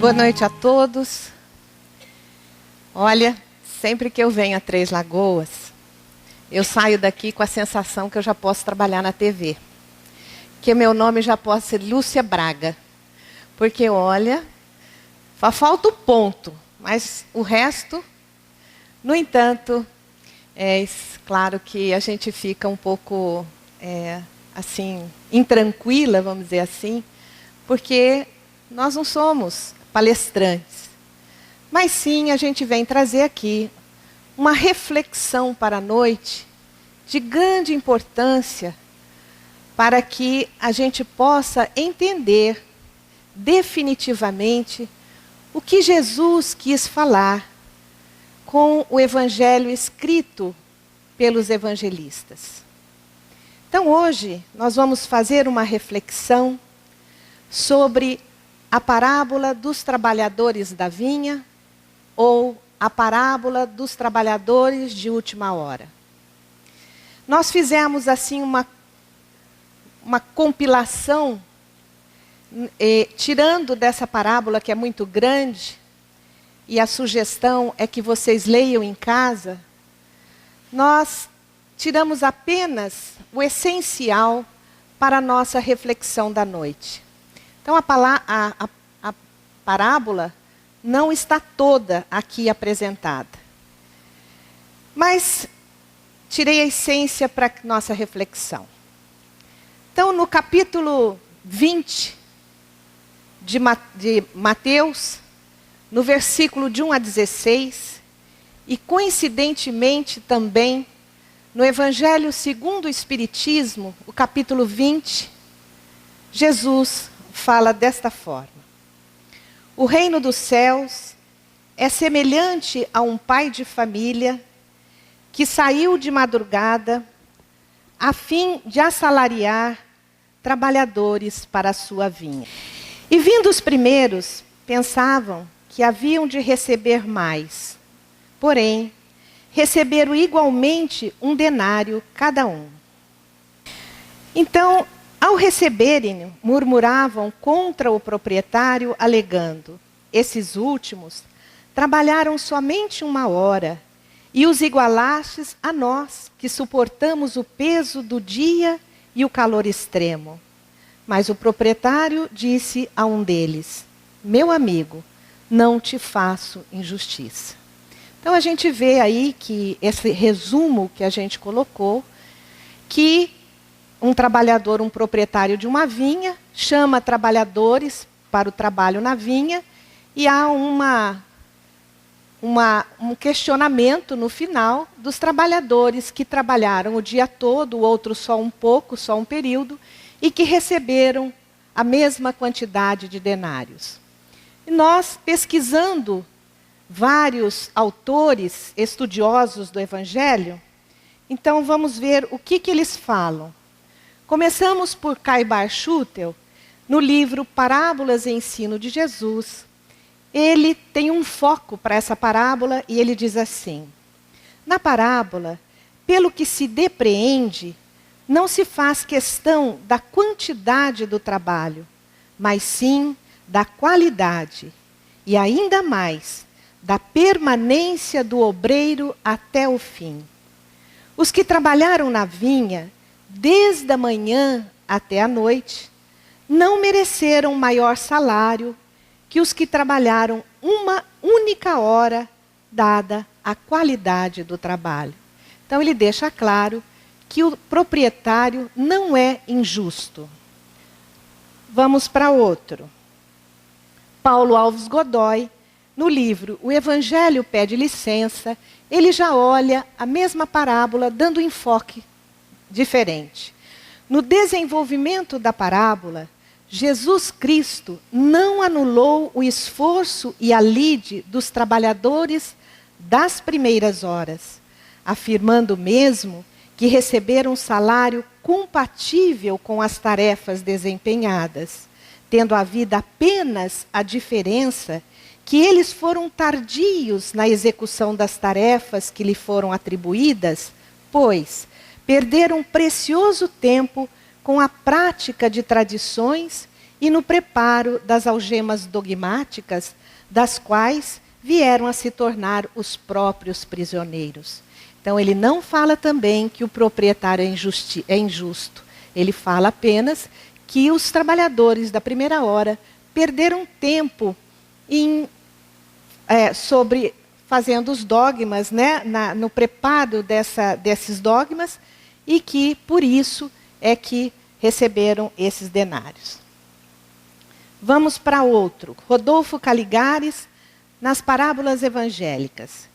Boa noite a todos. Olha, sempre que eu venho a Três Lagoas, eu saio daqui com a sensação que eu já posso trabalhar na TV. Que meu nome já pode ser Lúcia Braga. Porque, olha, só falta o ponto, mas o resto, no entanto, claro que a gente fica um pouco, assim, intranquila, vamos dizer assim, porque nós não somos palestrantes. Mas sim, a gente vem trazer aqui uma reflexão para a noite de grande importância para que a gente possa entender definitivamente o que Jesus quis falar com o evangelho escrito pelos evangelistas. Então hoje nós vamos fazer uma reflexão sobre a parábola dos trabalhadores da vinha ou a parábola dos trabalhadores de última hora. Nós fizemos assim uma compilação, tirando dessa parábola que é muito grande, e a sugestão é que vocês leiam em casa, nós tiramos apenas o essencial para a nossa reflexão da noite. Então a parábola não está toda aqui apresentada. Mas tirei a essência para a nossa reflexão. Então no capítulo 20 de Mateus, no versículo de 1 a 16, e coincidentemente também no Evangelho segundo o Espiritismo, o capítulo 20, Jesus fala desta forma: o reino dos céus é semelhante a um pai de família que saiu de madrugada a fim de assalariar trabalhadores para a sua vinha. E vindo os primeiros, pensavam que haviam de receber mais. Porém, receberam igualmente 1 denário cada um. Então, ao receberem, murmuravam contra o proprietário, alegando: esses últimos trabalharam somente 1 hora, e os igualastes a nós, que suportamos o peso do dia e o calor extremo. Mas o proprietário disse a um deles: meu amigo, não te faço injustiça. Então a gente vê aí que esse resumo que a gente colocou, que um trabalhador, um proprietário de uma vinha, chama trabalhadores para o trabalho na vinha, e há um questionamento no final dos trabalhadores que trabalharam o dia todo, o outro só um pouco, só um período, e que receberam a mesma quantidade de denários. E nós, pesquisando vários autores estudiosos do Evangelho, então vamos ver o que eles falam. Começamos por Caibar Schutel, no livro Parábolas e Ensino de Jesus. Ele tem um foco para essa parábola e ele diz assim: na parábola, pelo que se depreende, não se faz questão da quantidade do trabalho, mas sim da qualidade, e ainda mais, da permanência do obreiro até o fim. Os que trabalharam na vinha, desde a manhã até a noite, não mereceram maior salário que os que trabalharam 1 única hora, dada a qualidade do trabalho. Então ele deixa claro que o proprietário não é injusto. Vamos para outro. Paulo Alves Godoy, no livro O Evangelho Pede Licença, ele já olha a mesma parábola dando um enfoque diferente. No desenvolvimento da parábola, Jesus Cristo não anulou o esforço e a lide dos trabalhadores das primeiras horas, afirmando mesmo que receberam um salário compatível com as tarefas desempenhadas, tendo havido apenas a diferença que eles foram tardios na execução das tarefas que lhe foram atribuídas, pois perderam precioso tempo com a prática de tradições e no preparo das algemas dogmáticas, das quais vieram a se tornar os próprios prisioneiros. Então, ele não fala também que o proprietário é injusto. Ele fala apenas que os trabalhadores da primeira hora perderam tempo sobre fazendo os dogmas, né, no preparo desses dogmas, e que, por isso, é que receberam esses denários. Vamos para outro. Rodolfo Caligares, nas parábolas evangélicas.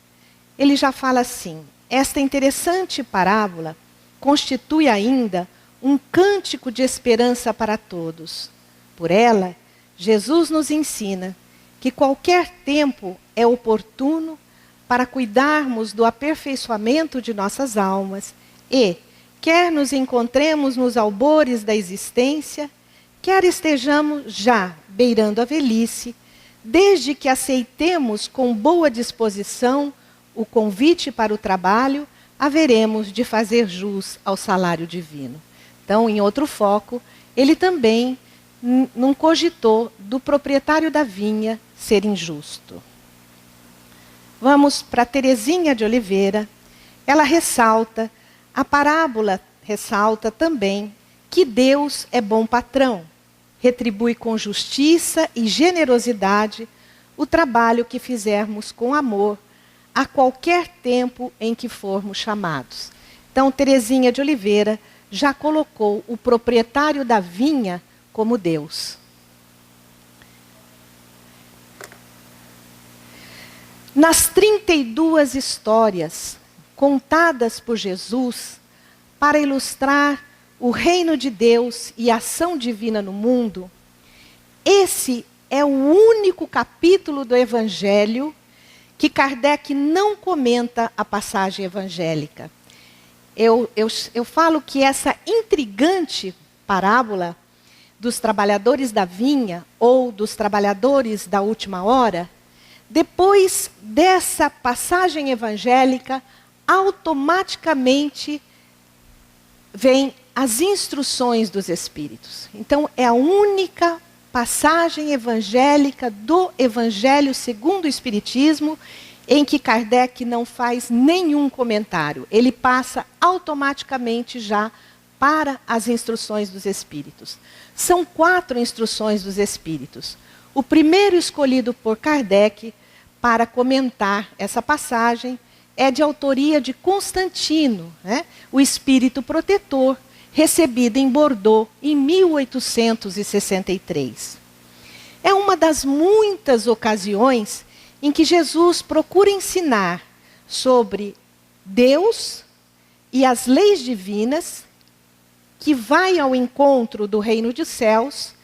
Ele já fala assim: esta interessante parábola constitui ainda um cântico de esperança para todos. Por ela, Jesus nos ensina que qualquer tempo é oportuno para cuidarmos do aperfeiçoamento de nossas almas e, quer nos encontremos nos albores da existência, quer estejamos já beirando a velhice, desde que aceitemos com boa disposição o convite para o trabalho, haveremos de fazer jus ao salário divino. Então, em outro foco, ele também não cogitou do proprietário da vinha ser injusto. Vamos para Teresinha de Oliveira. Ela ressalta, a parábola ressalta também que Deus é bom patrão, retribui com justiça e generosidade o trabalho que fizermos com amor, a qualquer tempo em que formos chamados. Então, Teresinha de Oliveira já colocou o proprietário da vinha como Deus. Nas 32 histórias contadas por Jesus para ilustrar o reino de Deus e a ação divina no mundo, esse é o único capítulo do Evangelho que Kardec não comenta a passagem evangélica. Eu falo que essa intrigante parábola dos trabalhadores da vinha ou dos trabalhadores da última hora, depois dessa passagem evangélica, automaticamente vêm as instruções dos Espíritos. Então, é a única passagem evangélica do Evangelho segundo o Espiritismo em que Kardec não faz nenhum comentário. Ele passa automaticamente já para as instruções dos Espíritos. São 4 instruções dos Espíritos. O primeiro escolhido por Kardec para comentar essa passagem é de autoria de Constantino, né? O Espírito Protetor, recebido em Bordeaux em 1863. É uma das muitas ocasiões em que Jesus procura ensinar sobre Deus e as leis divinas, que vai ao encontro do reino dos céus,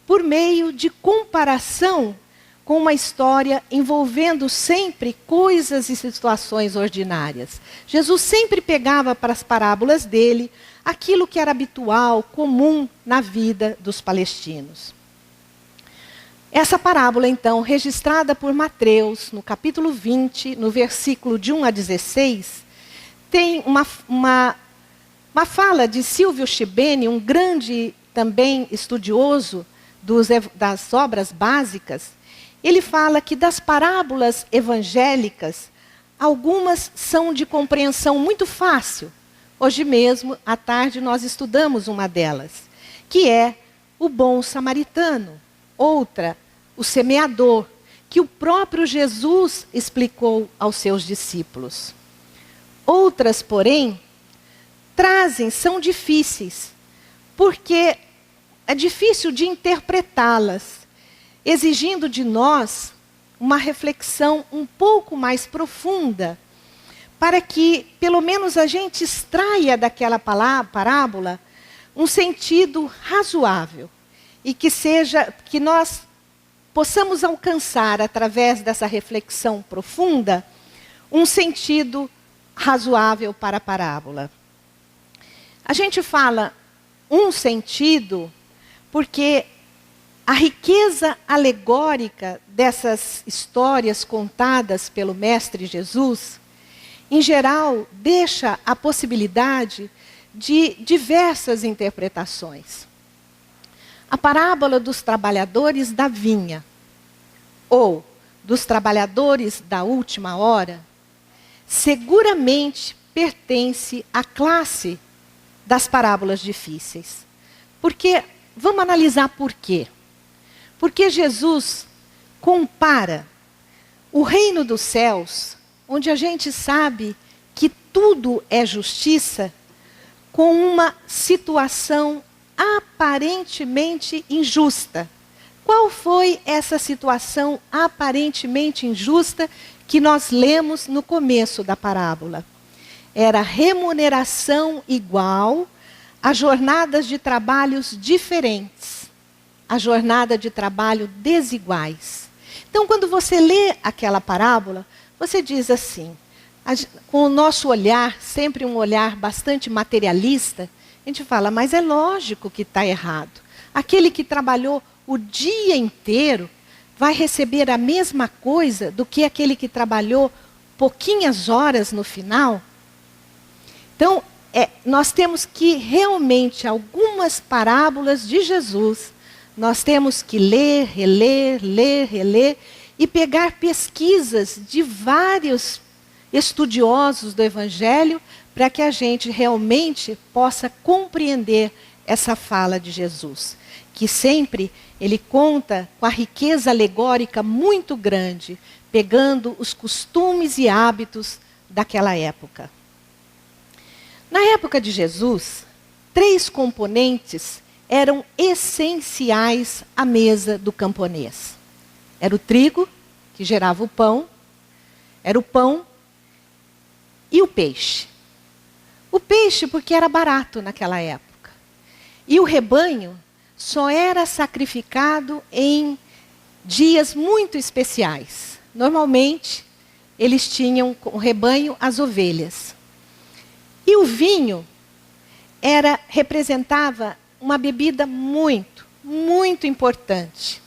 por meio de comparação com uma história envolvendo sempre coisas e situações ordinárias. Jesus sempre pegava para as parábolas dele aquilo que era habitual, comum na vida dos palestinos. Essa parábola, então, registrada por Mateus, no capítulo 20, no versículo de 1 a 16, tem uma fala de Silvio Schibeni, um grande também estudioso das obras básicas. Ele fala que das parábolas evangélicas, algumas são de compreensão muito fácil. Hoje mesmo, à tarde, nós estudamos uma delas, que é o bom samaritano. Outra, o semeador, que o próprio Jesus explicou aos seus discípulos. Outras, porém, são difíceis, porque é difícil de interpretá-las, exigindo de nós uma reflexão um pouco mais profunda, para que, pelo menos, a gente extraia daquela parábola um sentido razoável e que nós possamos alcançar, através dessa reflexão profunda, um sentido razoável para a parábola. A gente fala um sentido porque a riqueza alegórica dessas histórias contadas pelo Mestre Jesus, em geral, deixa a possibilidade de diversas interpretações. A parábola dos trabalhadores da vinha, ou dos trabalhadores da última hora, seguramente pertence à classe das parábolas difíceis. Porque, vamos analisar por quê. Porque Jesus compara o reino dos céus, onde a gente sabe que tudo é justiça, com uma situação aparentemente injusta. Qual foi essa situação aparentemente injusta que nós lemos no começo da parábola? Era remuneração igual a jornadas de trabalhos diferentes, a jornada de trabalho desiguais. Então, quando você lê aquela parábola, você diz assim, com o nosso olhar, sempre um olhar bastante materialista, a gente fala, mas é lógico que está errado. Aquele que trabalhou o dia inteiro vai receber a mesma coisa do que aquele que trabalhou pouquinhas horas no final? Então, nós temos que realmente, algumas parábolas de Jesus, nós temos que ler, reler e pegar pesquisas de vários estudiosos do Evangelho para que a gente realmente possa compreender essa fala de Jesus, que sempre ele conta com a riqueza alegórica muito grande, pegando os costumes e hábitos daquela época. Na época de Jesus, 3 componentes eram essenciais à mesa do camponês. Era o trigo, que gerava o pão, era o pão e o peixe. O peixe porque era barato naquela época. E o rebanho só era sacrificado em dias muito especiais. Normalmente, eles tinham o rebanho as ovelhas. E o vinho representava uma bebida muito, muito importante.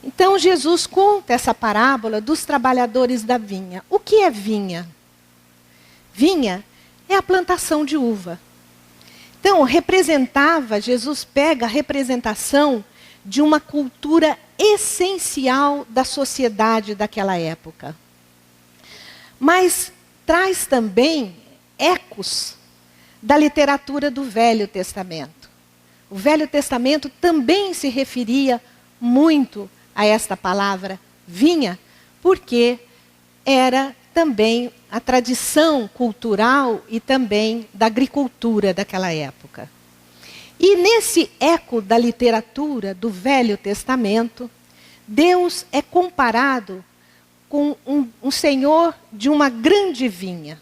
Então, Jesus conta essa parábola dos trabalhadores da vinha. O que é vinha? Vinha é a plantação de uva. Então, Jesus pega a representação de uma cultura essencial da sociedade daquela época. Mas traz também ecos da literatura do Velho Testamento. O Velho Testamento também se referia muito a esta palavra vinha, porque era também a tradição cultural e também da agricultura daquela época. E nesse eco da literatura do Velho Testamento, Deus é comparado com um senhor de uma grande vinha.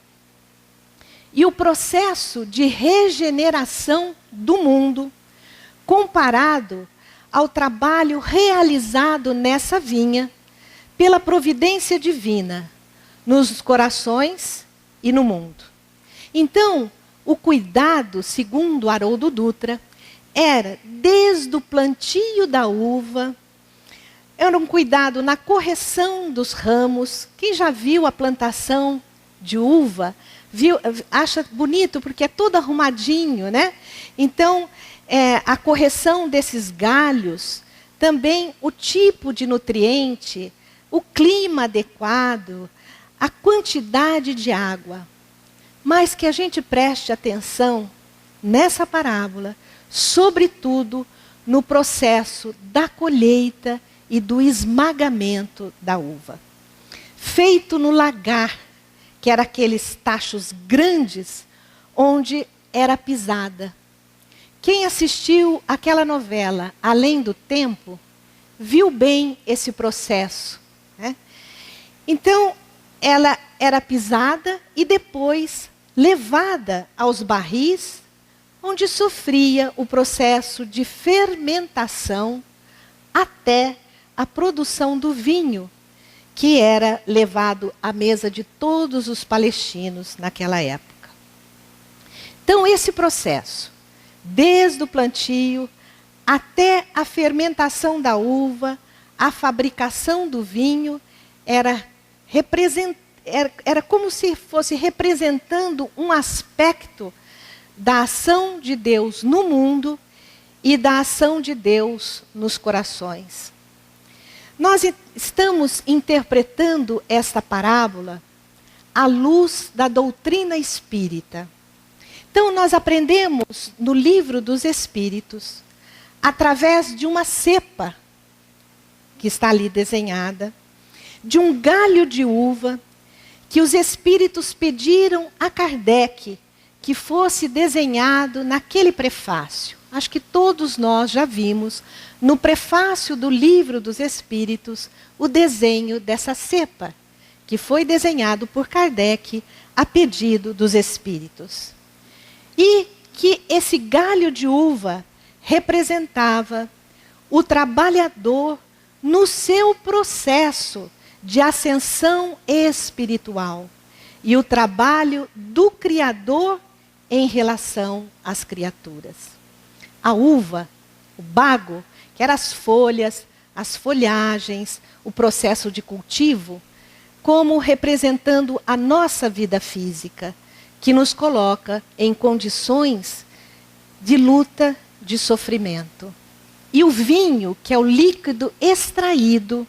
E o processo de regeneração do mundo, comparado ao trabalho realizado nessa vinha, pela providência divina, nos corações e no mundo. Então, o cuidado, segundo Haroldo Dutra, era desde o plantio da uva, era um cuidado na correção dos ramos. Quem já viu a plantação de uva, acha bonito porque é todo arrumadinho, né? Então, a correção desses galhos, também o tipo de nutriente, o clima adequado, a quantidade de água. Mas que a gente preste atenção nessa parábola, sobretudo no processo da colheita e do esmagamento da uva. Feito no lagar, que era aqueles tachos grandes, onde era pisada. Quem assistiu aquela novela, Além do Tempo, viu bem esse processo, né? Então, ela era pisada e depois levada aos barris, onde sofria o processo de fermentação até a produção do vinho, que era levado à mesa de todos os palestinos naquela época. Então, esse processo, desde o plantio até a fermentação da uva, a fabricação do vinho, era como se fosse representando um aspecto da ação de Deus no mundo e da ação de Deus nos corações. Nós estamos interpretando esta parábola à luz da doutrina espírita. Então, nós aprendemos no Livro dos Espíritos, através de uma cepa, que está ali desenhada, de um galho de uva, que os espíritos pediram a Kardec que fosse desenhado naquele prefácio. Acho que todos nós já vimos, no prefácio do Livro dos Espíritos, o desenho dessa cepa, que foi desenhado por Kardec a pedido dos espíritos. E que esse galho de uva representava o trabalhador no seu processo de ascensão espiritual e o trabalho do Criador em relação às criaturas. A uva, o bago, que eram as folhas, as folhagens, o processo de cultivo, como representando a nossa vida física, que nos coloca em condições de luta, de sofrimento. E o vinho, que é o líquido extraído,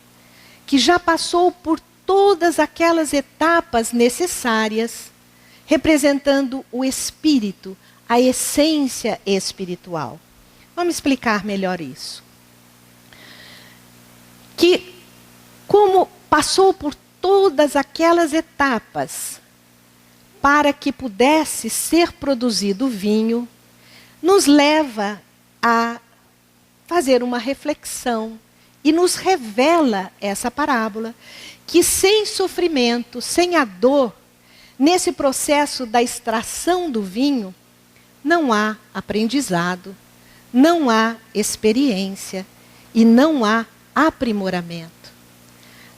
que já passou por todas aquelas etapas necessárias, representando o espírito, a essência espiritual. Vamos explicar melhor isso. Que, como passou por todas aquelas etapas para que pudesse ser produzido o vinho, nos leva a fazer uma reflexão e nos revela essa parábola, que sem sofrimento, sem a dor, nesse processo da extração do vinho, não há aprendizado, não há experiência e não há aprimoramento.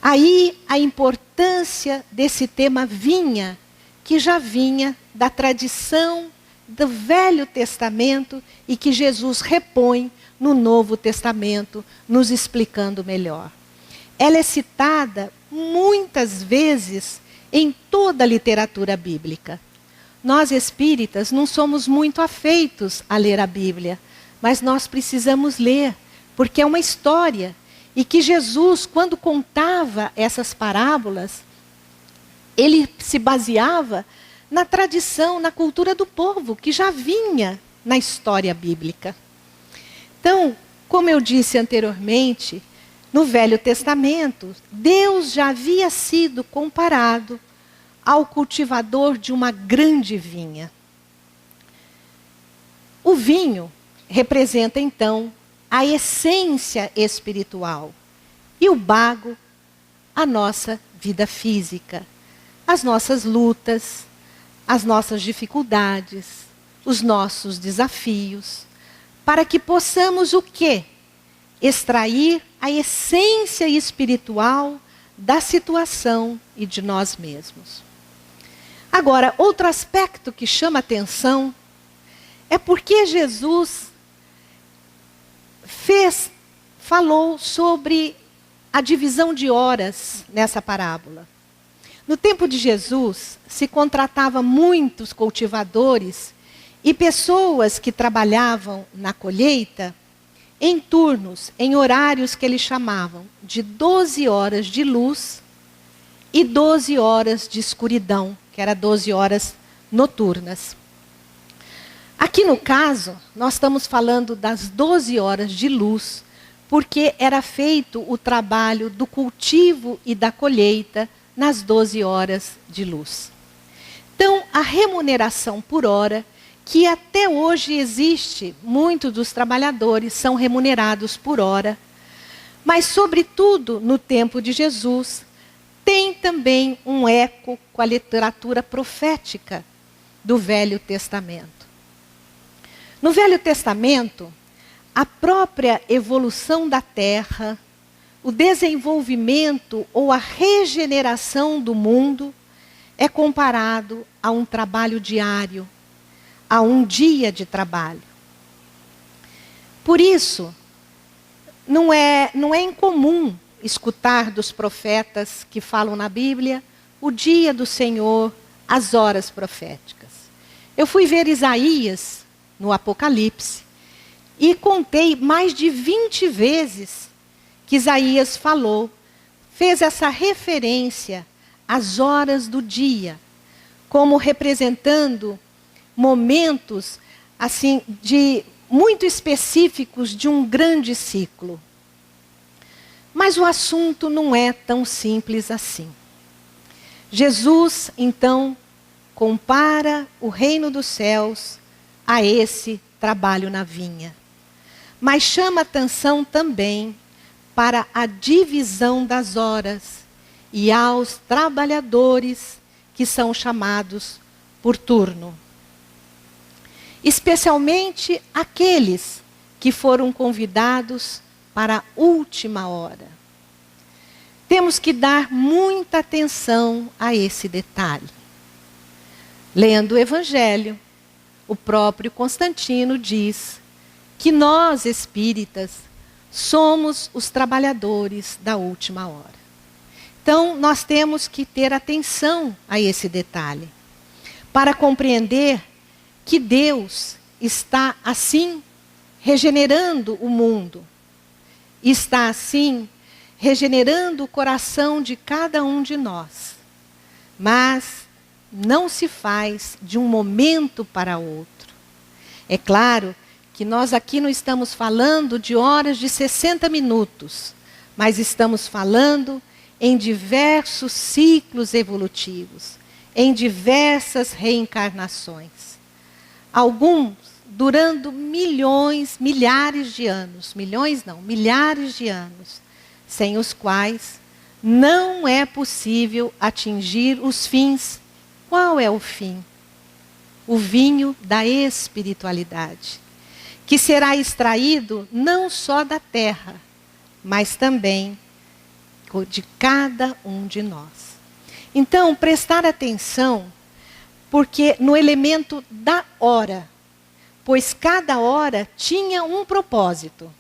Aí a importância desse tema vinha, que já vinha da tradição do Velho Testamento e que Jesus repõe no Novo Testamento, nos explicando melhor. Ela é citada muitas vezes em toda a literatura bíblica. Nós espíritas não somos muito afeitos a ler a Bíblia, mas nós precisamos ler, porque é uma história. E que Jesus, quando contava essas parábolas, ele se baseava na tradição, na cultura do povo, que já vinha na história bíblica. Então, como eu disse anteriormente, no Velho Testamento, Deus já havia sido comparado ao cultivador de uma grande vinha. O vinho representa, então, a essência espiritual. E o bago, a nossa vida física, as nossas lutas, as nossas dificuldades, os nossos desafios, para que possamos o quê? Extrair a essência espiritual da situação e de nós mesmos. Agora, outro aspecto que chama atenção é porque Jesus falou sobre a divisão de horas nessa parábola. No tempo de Jesus, se contratava muitos cultivadores e pessoas que trabalhavam na colheita em turnos, em horários que eles chamavam de 12 horas de luz e 12 horas de escuridão, que era 12 horas noturnas. Aqui no caso, nós estamos falando das 12 horas de luz, porque era feito o trabalho do cultivo e da colheita nas 12 horas de luz. Então, a remuneração por hora, que até hoje existe, muitos dos trabalhadores são remunerados por hora, mas, sobretudo, no tempo de Jesus, tem também um eco com a literatura profética do Velho Testamento. No Velho Testamento, a própria evolução da Terra, o desenvolvimento ou a regeneração do mundo é comparado a um trabalho diário, a um dia de trabalho. Por isso, não é incomum escutar dos profetas que falam na Bíblia o dia do Senhor, as horas proféticas. Eu fui ver Isaías no Apocalipse E contei mais de 20 vezes que Isaías falou, fez essa referência às horas do dia, como representando momentos assim de muito específicos de um grande ciclo. Mas o assunto não é tão simples assim. Jesus, então, compara o reino dos céus a esse trabalho na vinha. Mas chama atenção também para a divisão das horas e aos trabalhadores que são chamados por turno. Especialmente aqueles que foram convidados para a última hora. Temos que dar muita atenção a esse detalhe. Lendo o Evangelho, o próprio Constantino diz que nós, espíritas, somos os trabalhadores da última hora. Então, nós temos que ter atenção a esse detalhe, para compreender que Deus está, assim, regenerando o mundo. Está, assim, regenerando o coração de cada um de nós. Mas não se faz de um momento para outro. É claro que nós aqui não estamos falando de horas de 60 minutos, mas estamos falando em diversos ciclos evolutivos, em diversas reencarnações. Alguns durando milhares de anos, milhares de anos, sem os quais não é possível atingir os fins. Qual é o fim? O vinho da espiritualidade, que será extraído não só da terra, mas também de cada um de nós. Então, prestar atenção, porque no elemento da hora, pois cada hora tinha um propósito.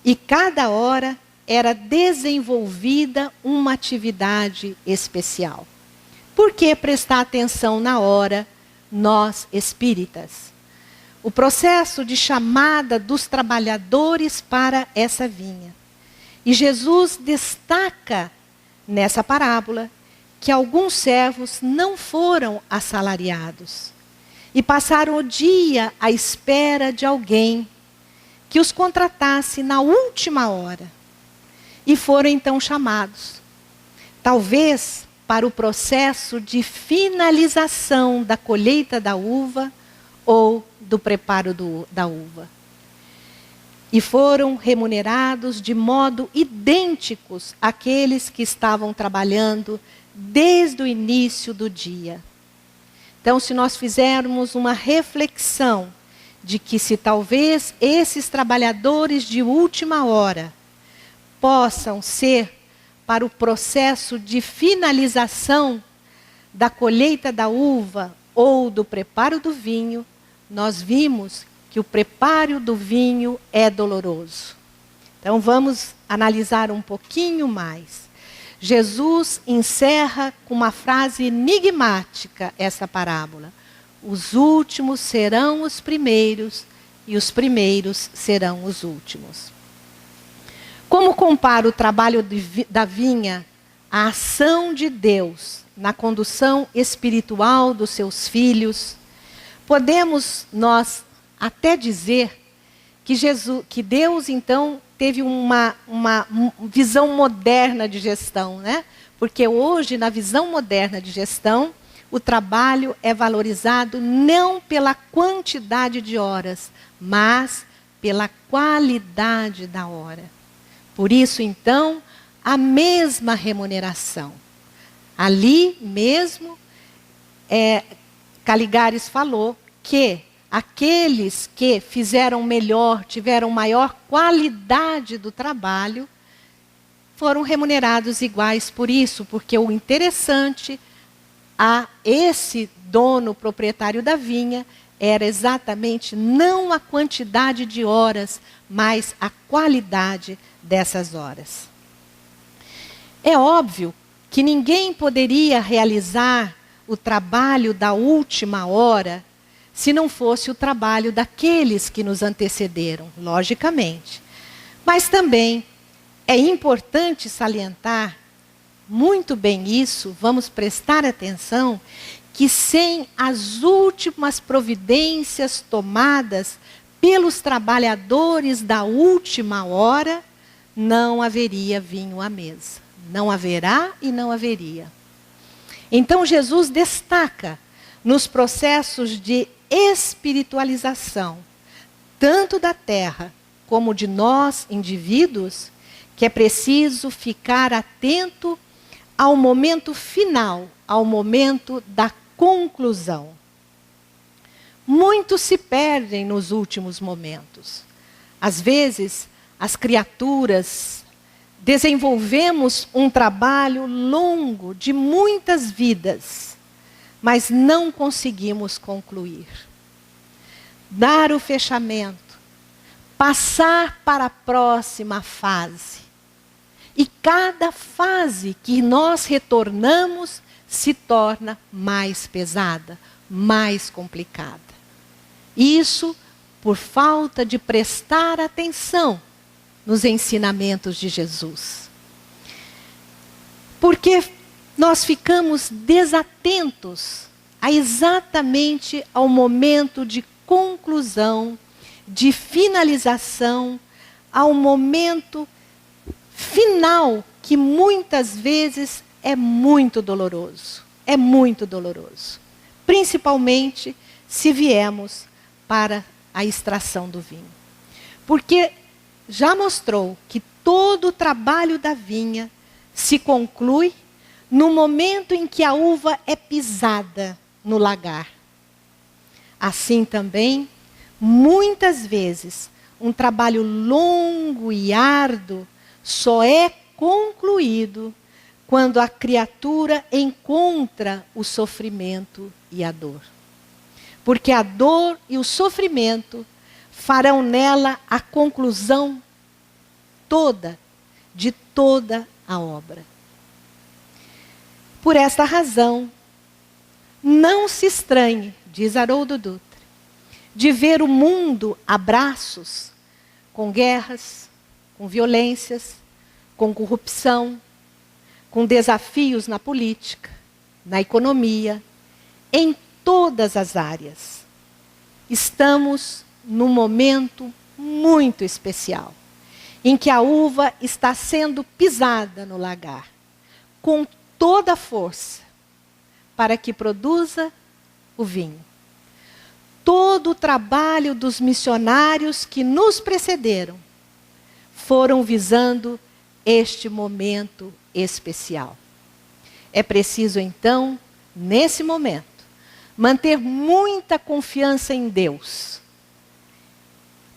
E cada hora era desenvolvida uma atividade especial. Por que prestar atenção na hora, nós espíritas? O processo de chamada dos trabalhadores para essa vinha. E Jesus destaca nessa parábola que alguns servos não foram assalariados e passaram o dia à espera de alguém que os contratasse na última hora. E foram então chamados, talvez para o processo de finalização da colheita da uva ou do preparo da uva. E foram remunerados de modo idênticos àqueles que estavam trabalhando desde o início do dia. Então, se nós fizermos uma reflexão de que se talvez esses trabalhadores de última hora possam ser para o processo de finalização da colheita da uva ou do preparo do vinho, nós vimos que o preparo do vinho é doloroso. Então vamos analisar um pouquinho mais. Jesus encerra com uma frase enigmática essa parábola. Os últimos serão os primeiros e os primeiros serão os últimos. Como compara o trabalho da vinha à ação de Deus na condução espiritual dos seus filhos, podemos nós até dizer que Deus, então, teve uma visão moderna de gestão, né? Porque hoje, na visão moderna de gestão, o trabalho é valorizado não pela quantidade de horas, mas pela qualidade da hora. Por isso, então, a mesma remuneração. Ali mesmo, Caligares falou que aqueles que fizeram melhor, tiveram maior qualidade do trabalho, foram remunerados iguais por isso, porque o interessante a esse dono proprietário da vinha era exatamente não a quantidade de horas, mas a qualidade dessas horas. É óbvio que ninguém poderia realizar o trabalho da última hora se não fosse o trabalho daqueles que nos antecederam, logicamente. Mas também é importante salientar muito bem isso, vamos prestar atenção, que sem as últimas providências tomadas pelos trabalhadores da última hora, não haveria vinho à mesa. Não haverá e não haveria. Então Jesus destaca nos processos de espiritualização, tanto da terra como de nós, indivíduos, que é preciso ficar atento ao momento final, ao momento da conclusão. Muitos se perdem nos últimos momentos. Às vezes, as criaturas desenvolvemos um trabalho longo de muitas vidas, mas não conseguimos concluir. Dar o fechamento, passar para a próxima fase. E cada fase que nós retornamos se torna mais pesada, mais complicada. Isso por falta de prestar atenção nos ensinamentos de Jesus. Porque nós ficamos desatentos exatamente ao momento de conclusão, de finalização, ao momento final, que muitas vezes é muito doloroso. É muito doloroso. Principalmente se viemos para a extração do vinho. Porque já mostrou que todo o trabalho da vinha se conclui no momento em que a uva é pisada no lagar. Assim também, muitas vezes, um trabalho longo e árduo só é concluído quando a criatura encontra o sofrimento e a dor. Porque a dor e o sofrimento farão nela a conclusão toda, de toda a obra. Por esta razão, não se estranhe, diz Haroldo Dutra, de ver o mundo a braços, com guerras, com violências, com corrupção, com desafios na política, na economia, em todas as áreas. Estamos num momento muito especial, em que a uva está sendo pisada no lagar, com toda a força, para que produza o vinho. Todo o trabalho dos missionários que nos precederam foram visando este momento especial. É preciso, então, nesse momento, manter muita confiança em Deus.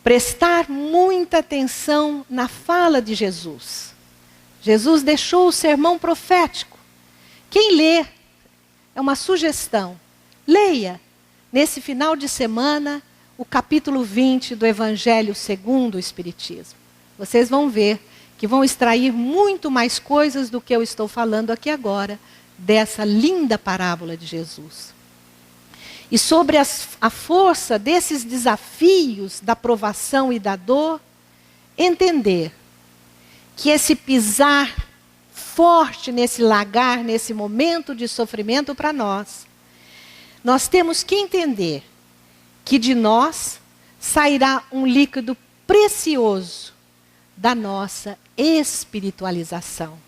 Prestar muita atenção na fala de Jesus. Jesus deixou o sermão profético. Quem lê, é uma sugestão, leia nesse final de semana o capítulo 20 do Evangelho segundo o Espiritismo. Vocês vão ver que vão extrair muito mais coisas do que eu estou falando aqui agora, dessa linda parábola de Jesus. E sobre a força desses desafios da provação e da dor, entender que esse pisar forte nesse lagar, nesse momento de sofrimento para nós temos que entender que de nós sairá um líquido precioso da nossa espiritualização.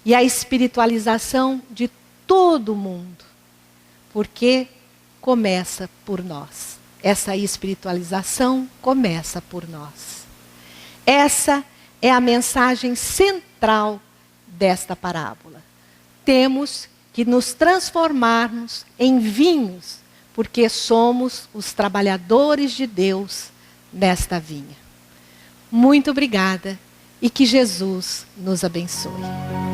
E a espiritualização de todo mundo. Porque começa por nós. Essa espiritualização começa por nós. Essa é a mensagem central desta parábola. Temos que nos transformarmos em vinhos, porque somos os trabalhadores de Deus nesta vinha. Muito obrigada e que Jesus nos abençoe.